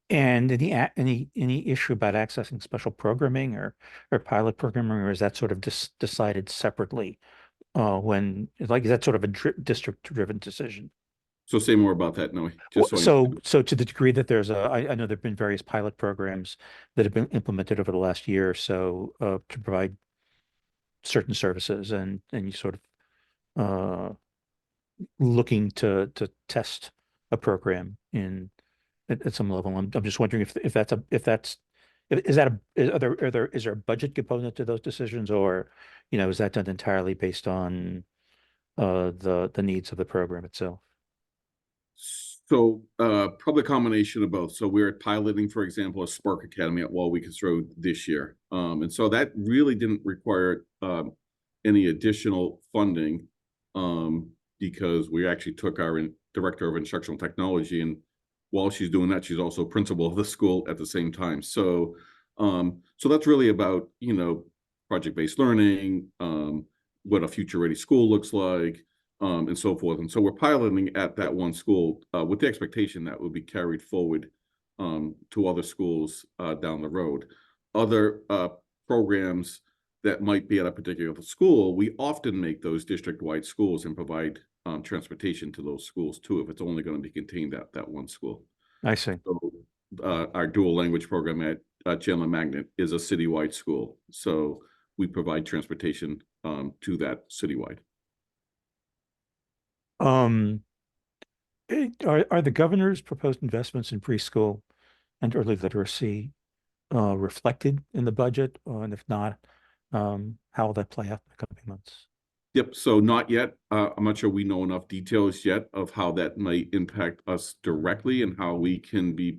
And any issue about accessing special programming or pilot programming, or is that sort of decided separately? Is that sort of a district-driven decision? So say more about that, Noe. So to the degree that I know there've been various pilot programs that have been implemented over the last year or so to provide certain services, and you sort of looking to test a program at some level. I'm just wondering is there a budget component to those decisions, or is that done entirely based on the needs of the program itself? So probably a combination of both. So we're piloting, for example, a Spark Academy at Walwick's Road this year. And so that really didn't require any additional funding because we actually took our director of instructional technology and while she's doing that, she's also principal of the school at the same time. So, so that's really about, you know, project-based learning, what a future-ready school looks like, and so forth. And so we're piloting at that one school with the expectation that will be carried forward to other schools down the road. Other programs that might be at a particular school, we often make those district-wide schools and provide transportation to those schools too, if it's only going to be contained at that one school. I see. So our dual language program at Chandler Magnet is a citywide school. So we provide transportation to that citywide. Are the governor's proposed investments in preschool and early literacy reflected in the budget? And if not, how will that play out in the coming months? Yep. So not yet. I'm not sure we know enough details yet of how that might impact us directly and how we can be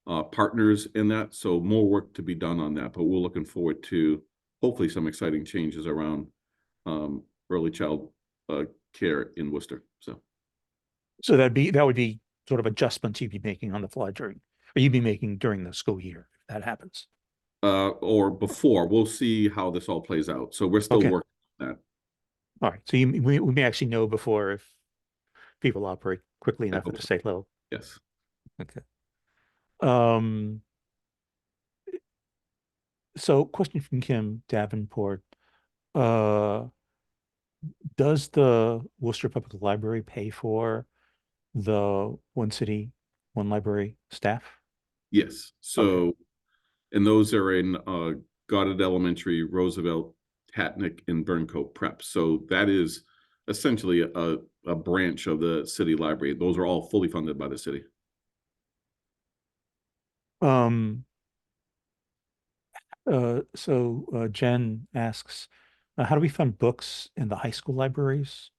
partners in that. So more work to be done on that, but we're looking forward to hopefully some exciting changes around early child care in Worcester. So that would be sort of adjustments you'd be making on the fly or you'd be making during the school year if that happens. Or before. We'll see how this all plays out. So we're still Okay. working on that. All right. So we may actually know before if people operate quickly enough at the state level. Yes. Okay. So question from Kim Davenport. Does the Worcester Public Library pay for the one city, one library staff? Yes. So, and those are in Goddard Elementary, Roosevelt, Hatnick, and Burncoat Prep. So that is essentially a branch of the city library. Those are all fully funded by the city. So Jen asks, how do we fund books in the high school libraries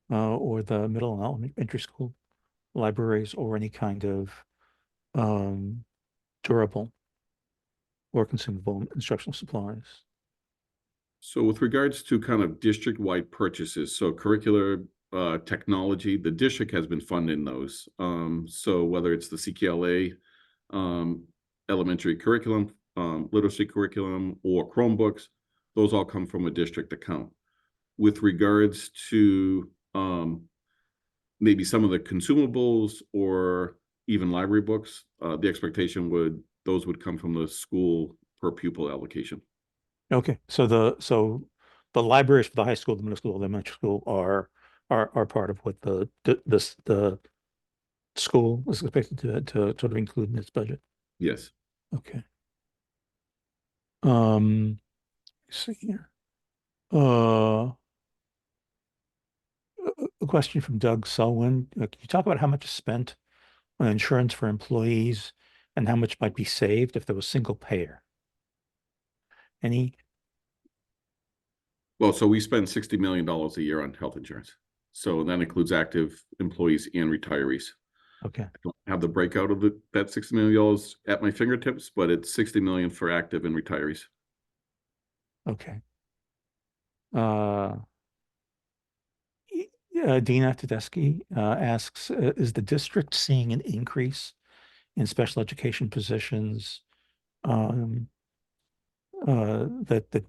or the middle and elementary school libraries or any kind of durable or consumable instructional supplies? So with regards to kind of district-wide purchases, so curricular technology, the district has been funding those. So whether it's the CKLA elementary curriculum, literacy curriculum, or Chromebooks, those all come from a district account. With regards to maybe some of the consumables or even library books, the expectation those would come from the school per pupil allocation. Okay, so the libraries for the high school, the middle school, the elementary school are part of what the school is expected to sort of include in its budget. Yes. Okay. Let's see here. A question from Doug Selwyn. Can you talk about how much is spent on insurance for employees and how much might be saved if there was single payer? Well, so we spend $60 million a year on health insurance. So that includes active employees and retirees. Okay. I don't have the breakout of that $60 million at my fingertips, but it's $60 million for active and retirees. Okay. Dina Tedeschi asks, is the district seeing an increase in special education positions that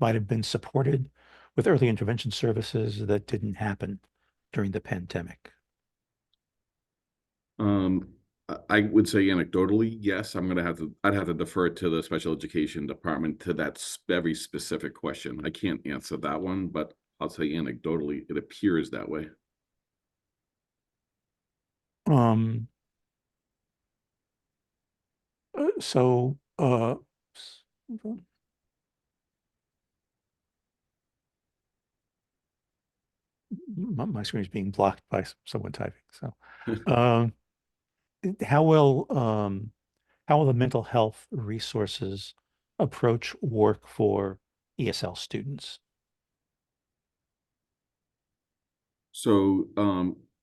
might have been supported with early intervention services that didn't happen during the pandemic? I would say anecdotally, yes. I'd have to defer to the special education department to that very specific question. I can't answer that one, but I'll say anecdotally, it appears that way. My screen is being blocked by someone typing. So, how will the mental health resources approach work for ESL students? So,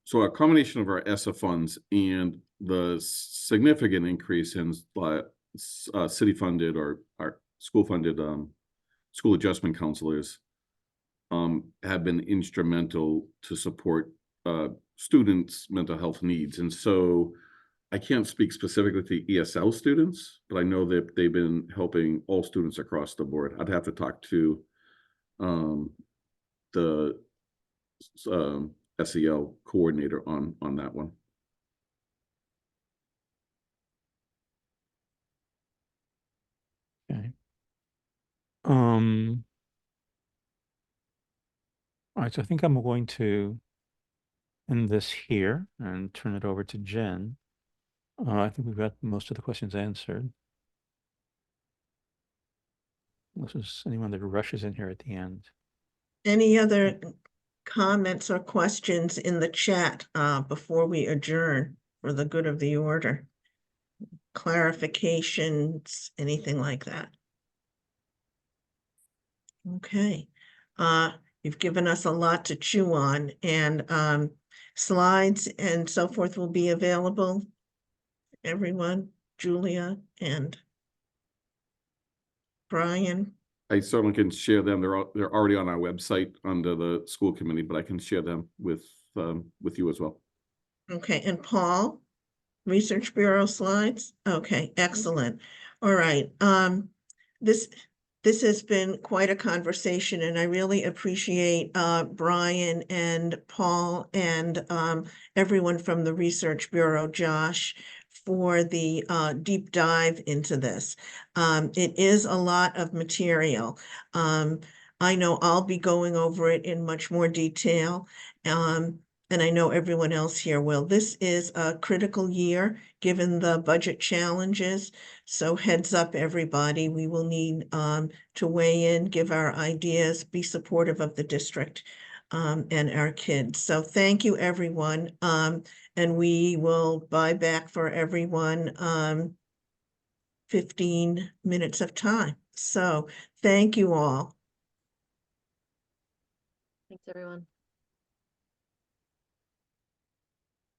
so a combination of our ESSA funds and the significant increase in city-funded or our school-funded school adjustment counselors have been instrumental to support students' mental health needs. And so I can't speak specifically to ESL students, but I know that they've been helping all students across the board. I'd have to talk to the SEL coordinator on that one. Okay. All right, so I think I'm going to end this here and turn it over to Jen. I think we've got most of the questions answered. Unless there's anyone that rushes in here at the end. Any other comments or questions in the chat before we adjourn for the good of the order? Clarifications, anything like that? Okay. You've given us a lot to chew on, and slides and so forth will be available. Everyone, Julia and Brian. I certainly can share them. They're already on our website under the school committee, but I can share them with you as well. Okay, and Paul, Research Bureau slides? Okay, excellent. All right, this has been quite a conversation, and I really appreciate Brian and Paul and everyone from the Research Bureau, Josh, for the deep dive into this. It is a lot of material. I know I'll be going over it in much more detail. And I know everyone else here will. This is a critical year, given the budget challenges. So heads up, everybody, we will need to weigh in, give our ideas, be supportive of the district and our kids. So thank you, everyone. And we will buy back for everyone 15 minutes of time. So thank you all. Thanks, everyone.